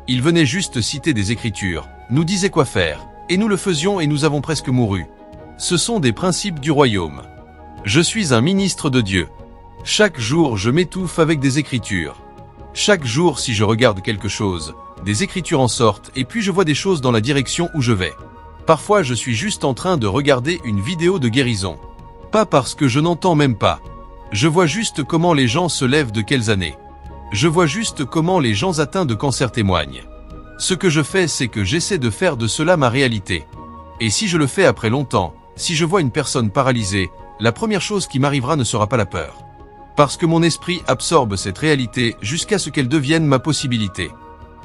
Ils venaient juste citer des écritures, nous disaient quoi faire, et nous le faisions et nous avons presque mouru. Ce sont des principes du royaume. Je suis un ministre de Dieu. Chaque jour, je m'étouffe avec des écritures. Chaque jour, si je regarde quelque chose, des écritures en sortent et puis je vois des choses dans la direction où je vais. Parfois, je suis juste en train de regarder une vidéo de guérison. Pas parce que je n'entends même pas. Je vois juste comment les gens se lèvent de quelles années. Je vois juste comment les gens atteints de cancer témoignent. Ce que je fais, c'est que j'essaie de faire de cela ma réalité. Et si je le fais après longtemps, si je vois une personne paralysée, la première chose qui m'arrivera ne sera pas la peur. Parce que mon esprit absorbe cette réalité jusqu'à ce qu'elle devienne ma possibilité.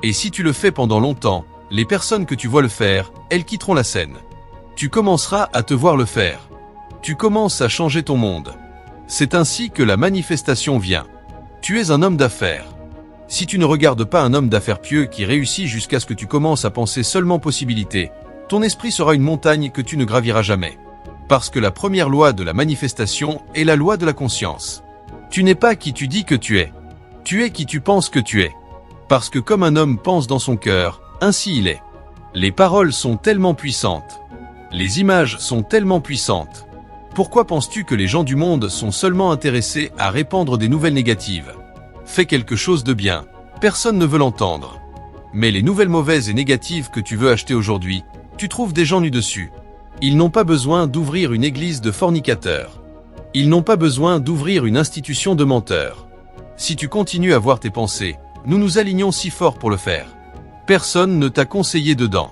Et si tu le fais pendant longtemps, les personnes que tu vois le faire, elles quitteront la scène. Tu commenceras à te voir le faire. Tu commences à changer ton monde. C'est ainsi que la manifestation vient. Tu es un homme d'affaires. Si tu ne regardes pas un homme d'affaires pieux qui réussit jusqu'à ce que tu commences à penser seulement possibilité, ton esprit sera une montagne que tu ne graviras jamais. Parce que la première loi de la manifestation est la loi de la conscience. Tu n'es pas qui tu dis que tu es. Tu es qui tu penses que tu es. Parce que comme un homme pense dans son cœur, ainsi il est. Les paroles sont tellement puissantes. Les images sont tellement puissantes. Pourquoi penses-tu que les gens du monde sont seulement intéressés à répandre des nouvelles négatives? Fais quelque chose de bien. Personne ne veut l'entendre. Mais les nouvelles mauvaises et négatives que tu veux acheter aujourd'hui, tu trouves des gens nus dessus. Ils n'ont pas besoin d'ouvrir une église de fornicateurs. Ils n'ont pas besoin d'ouvrir une institution de menteurs. Si tu continues à voir tes pensées, nous nous alignons si fort pour le faire. Personne ne t'a conseillé dedans.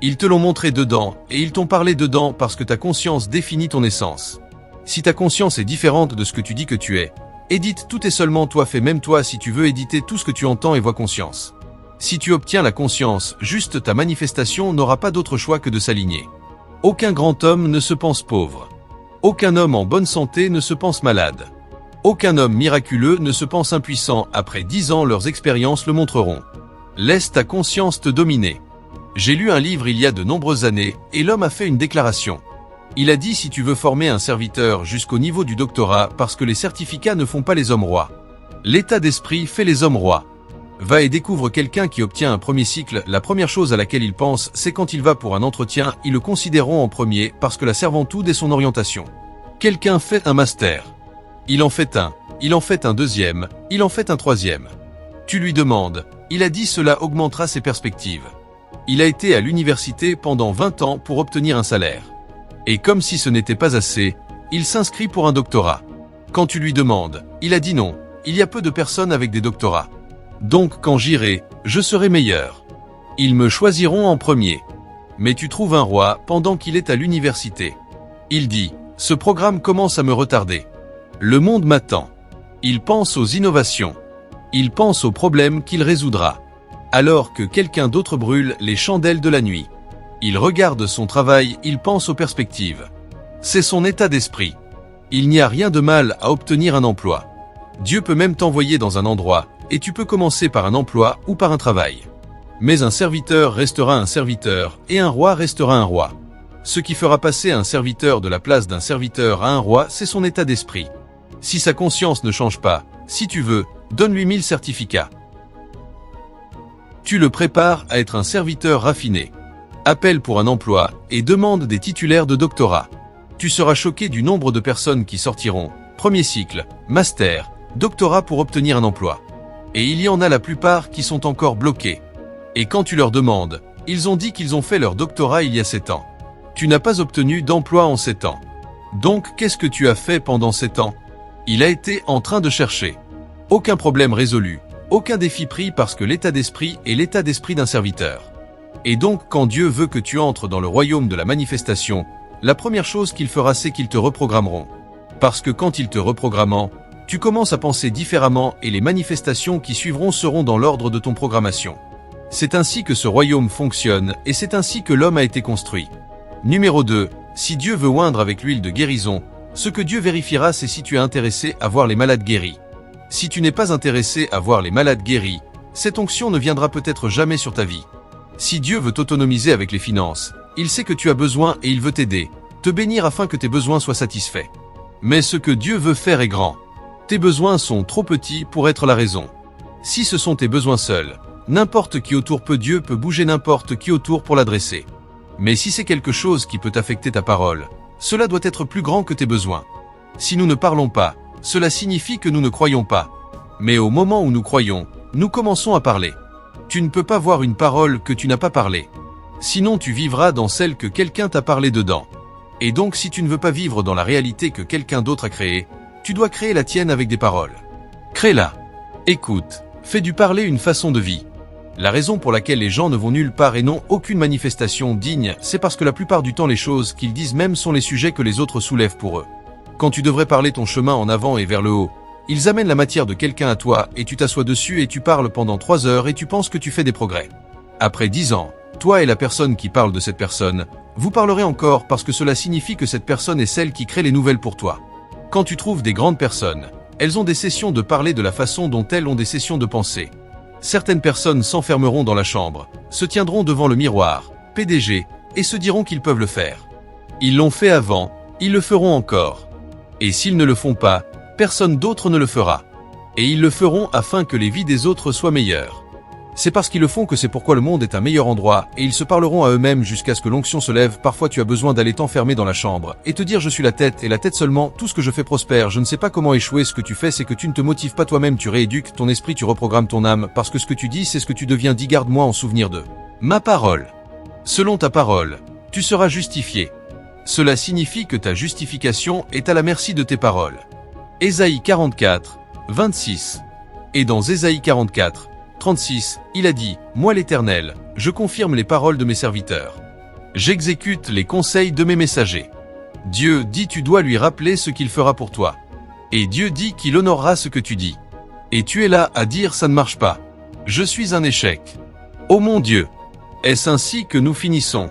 Ils te l'ont montré dedans, et ils t'ont parlé dedans parce que ta conscience définit ton essence. Si ta conscience est différente de ce que tu dis que tu es, édite tout et seulement toi, fais même toi si tu veux éditer tout ce que tu entends et vois conscience. Si tu obtiens la conscience, juste ta manifestation n'aura pas d'autre choix que de s'aligner. Aucun grand homme ne se pense pauvre. Aucun homme en bonne santé ne se pense malade. Aucun homme miraculeux ne se pense impuissant, après 10 ans leurs expériences le montreront. Laisse ta conscience te dominer. J'ai lu un livre il y a de nombreuses années, et l'homme a fait une déclaration. Il a dit si tu veux former un serviteur jusqu'au niveau du doctorat parce que les certificats ne font pas les hommes rois. L'état d'esprit fait les hommes rois. Va et découvre quelqu'un qui obtient un premier cycle, la première chose à laquelle il pense, c'est quand il va pour un entretien, ils le considéreront en premier parce que la servantoude est son orientation. Quelqu'un fait un master. Il en fait un, il en fait un deuxième, il en fait un troisième. Tu lui demandes, il a dit cela augmentera ses perspectives. Il a été à l'université pendant 20 ans pour obtenir un salaire. Et comme si ce n'était pas assez, il s'inscrit pour un doctorat. Quand tu lui demandes, il a dit non, il y a peu de personnes avec des doctorats. Donc quand j'irai, je serai meilleur. Ils me choisiront en premier. Mais tu trouves un roi pendant qu'il est à l'université. Il dit, ce programme commence à me retarder. Le monde m'attend. Il pense aux innovations. Il pense aux problèmes qu'il résoudra. Alors que quelqu'un d'autre brûle les chandelles de la nuit. Il regarde son travail, il pense aux perspectives. C'est son état d'esprit. Il n'y a rien de mal à obtenir un emploi. Dieu peut même t'envoyer dans un endroit, et tu peux commencer par un emploi ou par un travail. Mais un serviteur restera un serviteur, et un roi restera un roi. Ce qui fera passer un serviteur de la place d'un serviteur à un roi, c'est son état d'esprit. Si sa conscience ne change pas, si tu veux, donne-lui 1000 certificats. Tu le prépares à être un serviteur raffiné. Appelle pour un emploi et demande des titulaires de doctorat. Tu seras choqué du nombre de personnes qui sortiront, premier cycle, master, doctorat pour obtenir un emploi. Et il y en a la plupart qui sont encore bloqués. Et quand tu leur demandes, ils ont dit qu'ils ont fait leur doctorat il y a 7 ans. Tu n'as pas obtenu d'emploi en 7 ans. Donc qu'est-ce que tu as fait pendant 7 ans? Il a été en train de chercher. Aucun problème résolu, aucun défi pris parce que l'état d'esprit est l'état d'esprit d'un serviteur. Et donc quand Dieu veut que tu entres dans le royaume de la manifestation, la première chose qu'il fera c'est qu'ils te reprogrammeront. Parce que quand ils te reprogrammant, tu commences à penser différemment et les manifestations qui suivront seront dans l'ordre de ton programmation. C'est ainsi que ce royaume fonctionne et c'est ainsi que l'homme a été construit. Numéro 2. Si Dieu veut oindre avec l'huile de guérison, ce que Dieu vérifiera c'est si tu es intéressé à voir les malades guéris. Si tu n'es pas intéressé à voir les malades guéris, cette onction ne viendra peut-être jamais sur ta vie. Si Dieu veut t'autonomiser avec les finances, il sait que tu as besoin et il veut t'aider, te bénir afin que tes besoins soient satisfaits. Mais ce que Dieu veut faire est grand. Tes besoins sont trop petits pour être la raison. Si ce sont tes besoins seuls, n'importe qui autour Dieu peut bouger n'importe qui autour pour l'adresser. Mais si c'est quelque chose qui peut affecter ta parole, cela doit être plus grand que tes besoins. Si nous ne parlons pas, cela signifie que nous ne croyons pas. Mais au moment où nous croyons, nous commençons à parler. Tu ne peux pas voir une parole que tu n'as pas parlée. Sinon tu vivras dans celle que quelqu'un t'a parlé dedans. Et donc si tu ne veux pas vivre dans la réalité que quelqu'un d'autre a créée, tu dois créer la tienne avec des paroles. Crée-la. Écoute, fais du parler une façon de vie. La raison pour laquelle les gens ne vont nulle part et n'ont aucune manifestation digne, c'est parce que la plupart du temps les choses qu'ils disent même sont les sujets que les autres soulèvent pour eux. Quand tu devrais parler ton chemin en avant et vers le haut, ils amènent la matière de quelqu'un à toi et tu t'assois dessus et tu parles pendant 3 heures et tu penses que tu fais des progrès. Après 10 ans, toi et la personne qui parle de cette personne, vous parlerez encore parce que cela signifie que cette personne est celle qui crée les nouvelles pour toi. Quand tu trouves des grandes personnes, elles ont des sessions de parler de la façon dont elles ont des sessions de penser. Certaines personnes s'enfermeront dans la chambre, se tiendront devant le miroir, PDG, et se diront qu'ils peuvent le faire. Ils l'ont fait avant, ils le feront encore. Et s'ils ne le font pas, personne d'autre ne le fera. Et ils le feront afin que les vies des autres soient meilleures. C'est parce qu'ils le font que c'est pourquoi le monde est un meilleur endroit, et ils se parleront à eux-mêmes jusqu'à ce que l'onction se lève. Parfois tu as besoin d'aller t'enfermer dans la chambre, et te dire je suis la tête, et la tête seulement, tout ce que je fais prospère, je ne sais pas comment échouer. Ce que tu fais c'est que tu ne te motives pas toi-même, tu rééduques ton esprit, tu reprogrammes ton âme, parce que ce que tu dis c'est ce que tu deviens. Dis garde-moi en souvenir de ma parole. Selon ta parole, tu seras justifié. Cela signifie que ta justification est à la merci de tes paroles. Ésaïe 44, 26. Et dans Ésaïe 44, 36, il a dit, « Moi l'Éternel, je confirme les paroles de mes serviteurs. J'exécute les conseils de mes messagers. » Dieu dit tu dois lui rappeler ce qu'il fera pour toi. Et Dieu dit qu'il honorera ce que tu dis. Et tu es là à dire ça ne marche pas. Je suis un échec. Oh mon Dieu! Est-ce ainsi que nous finissons?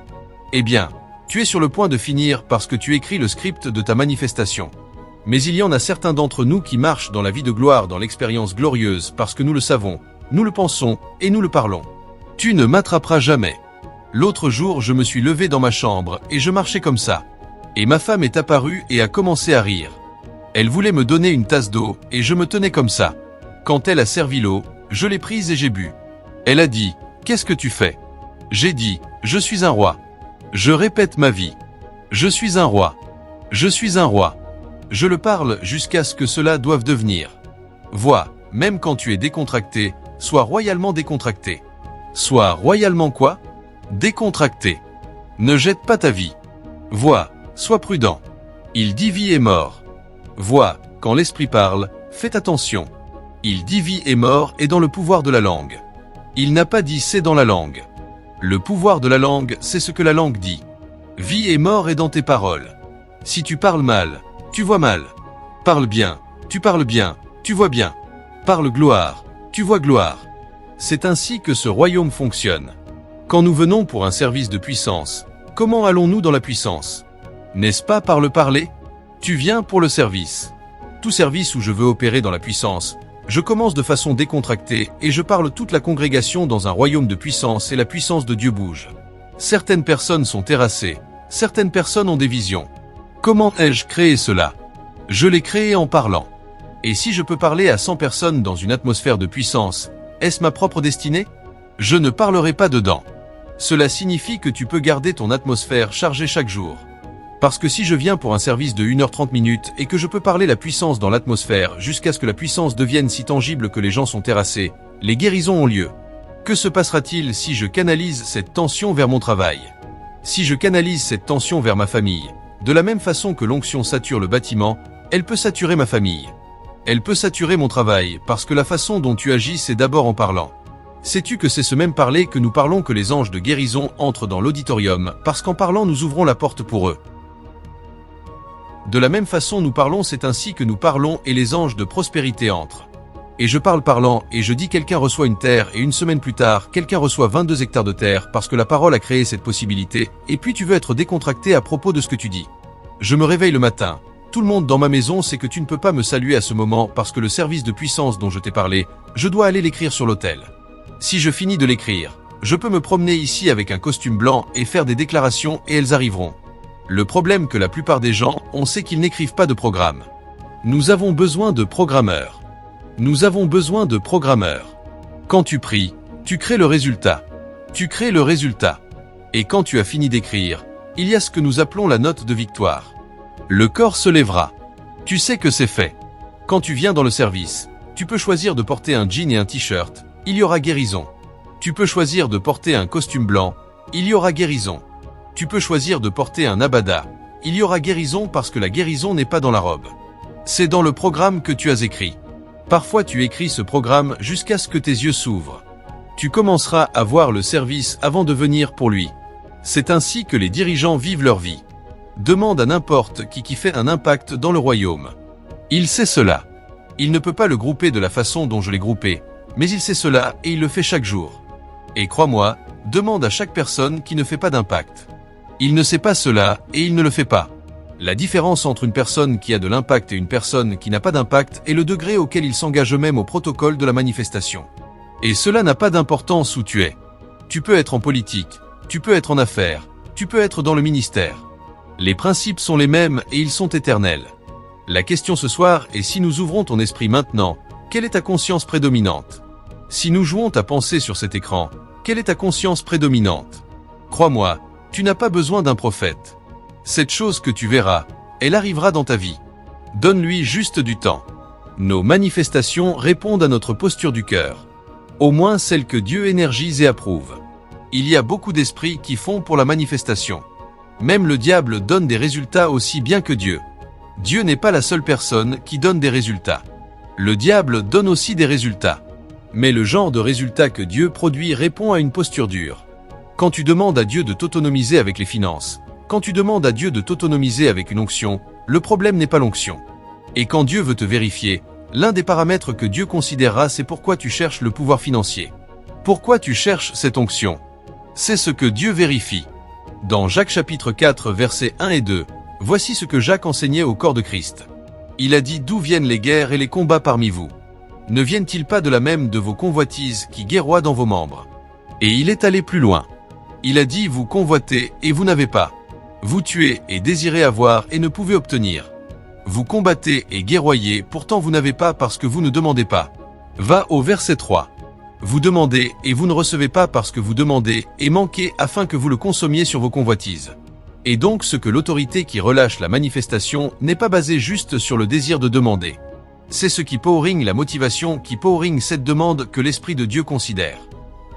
Eh bien, tu es sur le point de finir parce que tu écris le script de ta manifestation. Mais il y en a certains d'entre nous qui marchent dans la vie de gloire, dans l'expérience glorieuse, parce que nous le savons, nous le pensons et nous le parlons. Tu ne m'attraperas jamais. L'autre jour, je me suis levé dans ma chambre et je marchais comme ça. Et ma femme est apparue et a commencé à rire. Elle voulait me donner une tasse d'eau et je me tenais comme ça. Quand elle a servi l'eau, je l'ai prise et j'ai bu. Elle a dit, « Qu'est-ce que tu fais ?» J'ai dit, « Je suis un roi. » Je répète ma vie. Je suis un roi. Je suis un roi. Je le parle jusqu'à ce que cela doive devenir. Vois, même quand tu es décontracté, sois royalement décontracté. Sois royalement quoi? Décontracté. Ne jette pas ta vie. Vois, sois prudent. Il dit vie et mort. Vois, quand l'esprit parle, faites attention. Il dit vie et mort est dans le pouvoir de la langue. Il n'a pas dit c'est dans la langue. Le pouvoir de la langue, c'est ce que la langue dit. Vie et mort est dans tes paroles. Si tu parles mal, tu vois mal. Parle bien, tu parles bien, tu vois bien. Parle gloire, tu vois gloire. C'est ainsi que ce royaume fonctionne. Quand nous venons pour un service de puissance, comment allons-nous dans la puissance? N'est-ce pas par le parler? Tu viens pour le service. Tout service où je veux opérer dans la puissance, je commence de façon décontractée et je parle toute la congrégation dans un royaume de puissance et la puissance de Dieu bouge. Certaines personnes sont terrassées, certaines personnes ont des visions. Comment ai-je créé cela? Je l'ai créé en parlant. Et si je peux parler à 100 personnes dans une atmosphère de puissance, est-ce ma propre destinée? Je ne parlerai pas dedans. Cela signifie que tu peux garder ton atmosphère chargée chaque jour. Parce que si je viens pour un service de 1h30 et que je peux parler la puissance dans l'atmosphère jusqu'à ce que la puissance devienne si tangible que les gens sont terrassés, les guérisons ont lieu. Que se passera-t-il si je canalise cette tension vers mon travail? Si je canalise cette tension vers ma famille, de la même façon que l'onction sature le bâtiment, elle peut saturer ma famille. Elle peut saturer mon travail, parce que la façon dont tu agis, c'est d'abord en parlant. Sais-tu que c'est ce même parler que nous parlons que les anges de guérison entrent dans l'auditorium, parce qu'en parlant nous ouvrons la porte pour eux. De la même façon nous parlons, c'est ainsi que nous parlons et les anges de prospérité entrent. Et je parle parlant, et je dis quelqu'un reçoit une terre, et une semaine plus tard, quelqu'un reçoit 22 hectares de terre, parce que la parole a créé cette possibilité, et puis tu veux être décontracté à propos de ce que tu dis. Je me réveille le matin. Tout le monde dans ma maison sait que tu ne peux pas me saluer à ce moment parce que le service de puissance dont je t'ai parlé, je dois aller l'écrire sur l'autel. Si je finis de l'écrire, je peux me promener ici avec un costume blanc et faire des déclarations et elles arriveront. Le problème que la plupart des gens ont, c'est qu'ils n'écrivent pas de programme. Nous avons besoin de programmeurs. Nous avons besoin de programmeurs. Quand tu pries, tu crées le résultat. Tu crées le résultat. Et quand tu as fini d'écrire, il y a ce que nous appelons la note de victoire. Le corps se lèvera. Tu sais que c'est fait. Quand tu viens dans le service, tu peux choisir de porter un jean et un t-shirt, il y aura guérison. Tu peux choisir de porter un costume blanc, il y aura guérison. Tu peux choisir de porter un abada, il y aura guérison parce que la guérison n'est pas dans la robe. C'est dans le programme que tu as écrit. Parfois tu écris ce programme jusqu'à ce que tes yeux s'ouvrent. Tu commenceras à voir le service avant de venir pour lui. C'est ainsi que les dirigeants vivent leur vie. Demande à n'importe qui fait un impact dans le royaume. Il sait cela. Il ne peut pas le grouper de la façon dont je l'ai groupé, mais il sait cela et il le fait chaque jour. Et crois-moi, demande à chaque personne qui ne fait pas d'impact. Il ne sait pas cela et il ne le fait pas. La différence entre une personne qui a de l'impact et une personne qui n'a pas d'impact est le degré auquel il s'engage eux-mêmes au protocole de la manifestation. Et cela n'a pas d'importance où tu es. Tu peux être en politique, tu peux être en affaires, tu peux être dans le ministère. Les principes sont les mêmes et ils sont éternels. La question ce soir est si nous ouvrons ton esprit maintenant, quelle est ta conscience prédominante? Si nous jouons ta pensée sur cet écran, quelle est ta conscience prédominante? Crois-moi, tu n'as pas besoin d'un prophète. Cette chose que tu verras, elle arrivera dans ta vie. Donne-lui juste du temps. Nos manifestations répondent à notre posture du cœur. Au moins celle que Dieu énergise et approuve. Il y a beaucoup d'esprits qui font pour la manifestation. Même le diable donne des résultats aussi bien que Dieu. Dieu n'est pas la seule personne qui donne des résultats. Le diable donne aussi des résultats. Mais le genre de résultat que Dieu produit répond à une posture dure. Quand tu demandes à Dieu de t'autonomiser avec les finances, quand tu demandes à Dieu de t'autonomiser avec une onction, le problème n'est pas l'onction. Et quand Dieu veut te vérifier, l'un des paramètres que Dieu considérera, c'est pourquoi tu cherches le pouvoir financier. Pourquoi tu cherches cette onction? C'est ce que Dieu vérifie. Dans Jacques chapitre 4 versets 1 et 2, voici ce que Jacques enseignait au corps de Christ. Il a dit: d'où viennent les guerres et les combats parmi vous? Ne viennent-ils pas de la même de vos convoitises qui guerroient dans vos membres? Et il est allé plus loin. Il a dit: vous convoitez et vous n'avez pas. Vous tuez et désirez avoir et ne pouvez obtenir. Vous combattez et guerroyez, pourtant vous n'avez pas parce que vous ne demandez pas. Va au verset 3. Vous demandez et vous ne recevez pas parce que vous demandez et manquez afin que vous le consommiez sur vos convoitises. Et donc ce que l'autorité qui relâche la manifestation n'est pas basée juste sur le désir de demander. C'est ce qui powering la motivation, qui powering cette demande que l'Esprit de Dieu considère.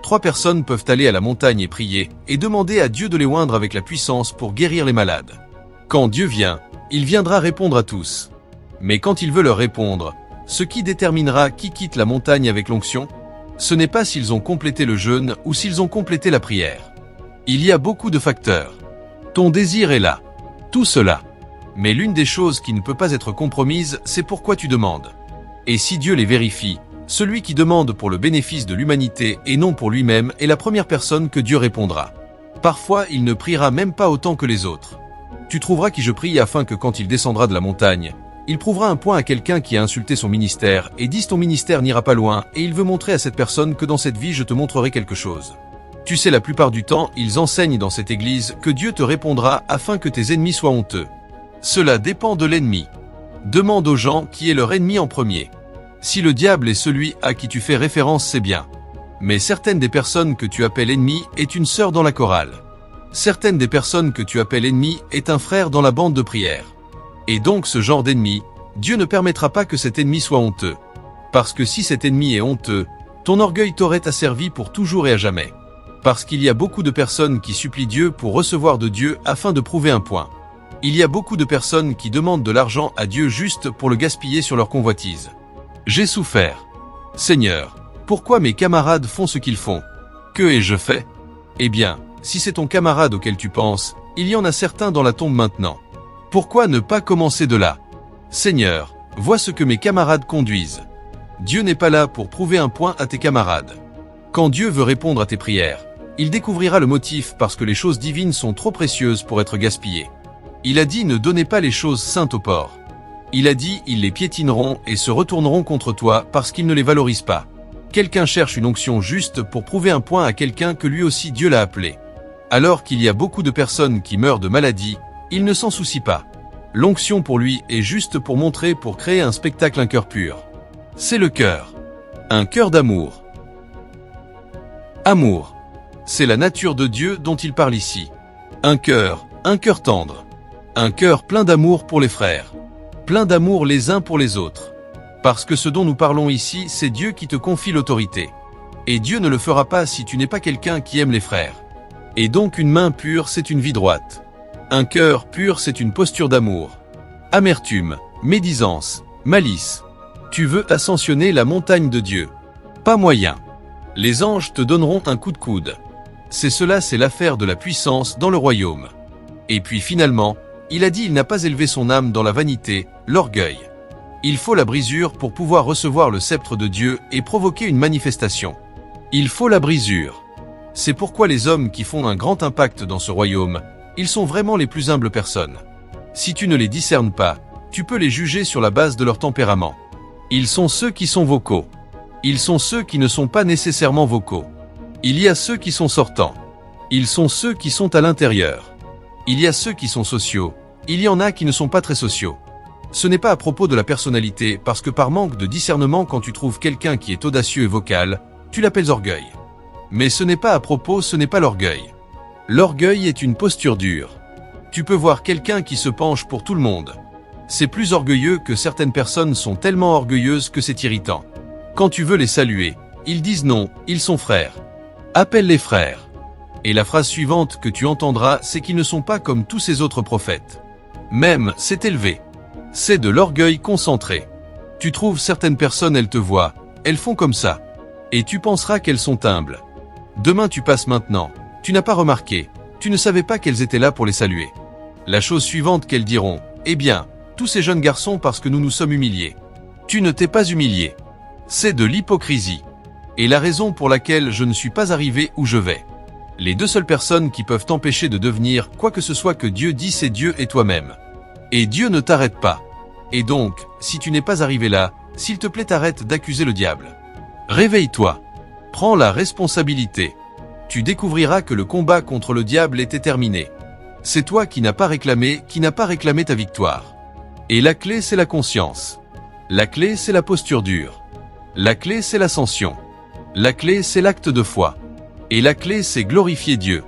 3 personnes peuvent aller à la montagne et prier, et demander à Dieu de les oindre avec la puissance pour guérir les malades. Quand Dieu vient, il viendra répondre à tous. Mais quand il veut leur répondre, ce qui déterminera qui quitte la montagne avec l'onction, ce n'est pas s'ils ont complété le jeûne ou s'ils ont complété la prière. Il y a beaucoup de facteurs. Ton désir est là. Tout cela. Mais l'une des choses qui ne peut pas être compromise, c'est pourquoi tu demandes. Et si Dieu les vérifie, celui qui demande pour le bénéfice de l'humanité et non pour lui-même est la première personne que Dieu répondra. Parfois, il ne priera même pas autant que les autres. Tu trouveras qui je prie afin que quand il descendra de la montagne, il prouvera un point à quelqu'un qui a insulté son ministère et dise: ton ministère n'ira pas loin, et il veut montrer à cette personne que dans cette vie je te montrerai quelque chose. Tu sais, la plupart du temps, ils enseignent dans cette église que Dieu te répondra afin que tes ennemis soient honteux. Cela dépend de l'ennemi. Demande aux gens qui est leur ennemi en premier. Si le diable est celui à qui tu fais référence, c'est bien. Mais certaines des personnes que tu appelles ennemis est une sœur dans la chorale. Certaines des personnes que tu appelles ennemis est un frère dans la bande de prière. Et donc ce genre d'ennemi, Dieu ne permettra pas que cet ennemi soit honteux. Parce que si cet ennemi est honteux, ton orgueil t'aurait asservi pour toujours et à jamais. Parce qu'il y a beaucoup de personnes qui supplient Dieu pour recevoir de Dieu afin de prouver un point. Il y a beaucoup de personnes qui demandent de l'argent à Dieu juste pour le gaspiller sur leur convoitise. J'ai souffert. Seigneur, pourquoi mes camarades font ce qu'ils font? Que ai-je fait? Eh bien, si c'est ton camarade auquel tu penses, il y en a certains dans la tombe maintenant. Pourquoi ne pas commencer de là? Seigneur, vois ce que mes camarades conduisent. Dieu n'est pas là pour prouver un point à tes camarades. Quand Dieu veut répondre à tes prières, il découvrira le motif parce que les choses divines sont trop précieuses pour être gaspillées. Il a dit ne donnez pas les choses saintes aux porcs. Il a dit ils les piétineront et se retourneront contre toi parce qu'ils ne les valorisent pas. Quelqu'un cherche une onction juste pour prouver un point à quelqu'un que lui aussi Dieu l'a appelé. Alors qu'il y a beaucoup de personnes qui meurent de maladie, il ne s'en soucie pas. L'onction pour lui est juste pour montrer, pour créer un spectacle, un cœur pur. C'est le cœur. Un cœur d'amour. Amour. C'est la nature de Dieu dont il parle ici. Un cœur tendre. Un cœur plein d'amour pour les frères. Plein d'amour les uns pour les autres. Parce que ce dont nous parlons ici, c'est Dieu qui te confie l'autorité. Et Dieu ne le fera pas si tu n'es pas quelqu'un qui aime les frères. Et donc une main pure, c'est une vie droite. Un cœur pur, c'est une posture d'amour. Amertume, médisance, malice. Tu veux ascensionner la montagne de Dieu. Pas moyen. Les anges te donneront un coup de coude. C'est l'affaire de la puissance dans le royaume. Et puis finalement, il a dit il n'a pas élevé son âme dans la vanité, l'orgueil. Il faut la brisure pour pouvoir recevoir le sceptre de Dieu et provoquer une manifestation. Il faut la brisure. C'est pourquoi les hommes qui font un grand impact dans ce royaume, ils sont vraiment les plus humbles personnes. Si tu ne les discernes pas, tu peux les juger sur la base de leur tempérament. Ils sont ceux qui sont vocaux. Ils sont ceux qui ne sont pas nécessairement vocaux. Il y a ceux qui sont sortants. Ils sont ceux qui sont à l'intérieur. Il y a ceux qui sont sociaux. Il y en a qui ne sont pas très sociaux. Ce n'est pas à propos de la personnalité, parce que par manque de discernement, quand tu trouves quelqu'un qui est audacieux et vocal, tu l'appelles orgueil. Mais ce n'est pas à propos, ce n'est pas l'orgueil. L'orgueil est une posture dure. Tu peux voir quelqu'un qui se penche pour tout le monde. C'est plus orgueilleux que certaines personnes sont tellement orgueilleuses que c'est irritant. Quand tu veux les saluer, ils disent non, ils sont frères. Appelle les frères. Et la phrase suivante que tu entendras, c'est qu'ils ne sont pas comme tous ces autres prophètes. Même, c'est élevé. C'est de l'orgueil concentré. Tu trouves certaines personnes, elles te voient, elles font comme ça. Et tu penseras qu'elles sont humbles. Demain tu passes maintenant, tu n'as pas remarqué, tu ne savais pas qu'elles étaient là pour les saluer. La chose suivante qu'elles diront, eh bien, tous ces jeunes garçons parce que nous nous sommes humiliés. Tu ne t'es pas humilié. C'est de l'hypocrisie. Et la raison pour laquelle je ne suis pas arrivé où je vais. Les deux seules personnes qui peuvent t'empêcher de devenir quoi que ce soit que Dieu dit, c'est Dieu et toi-même. Et Dieu ne t'arrête pas. Et donc, si tu n'es pas arrivé là, s'il te plaît, arrête d'accuser le diable. Réveille-toi. Prends la responsabilité. Tu découvriras que le combat contre le diable était terminé. C'est toi qui n'as pas réclamé ta victoire. Et la clé, c'est la conscience. La clé, c'est la posture dure. La clé, c'est l'ascension. La clé, c'est l'acte de foi. Et la clé, c'est glorifier Dieu.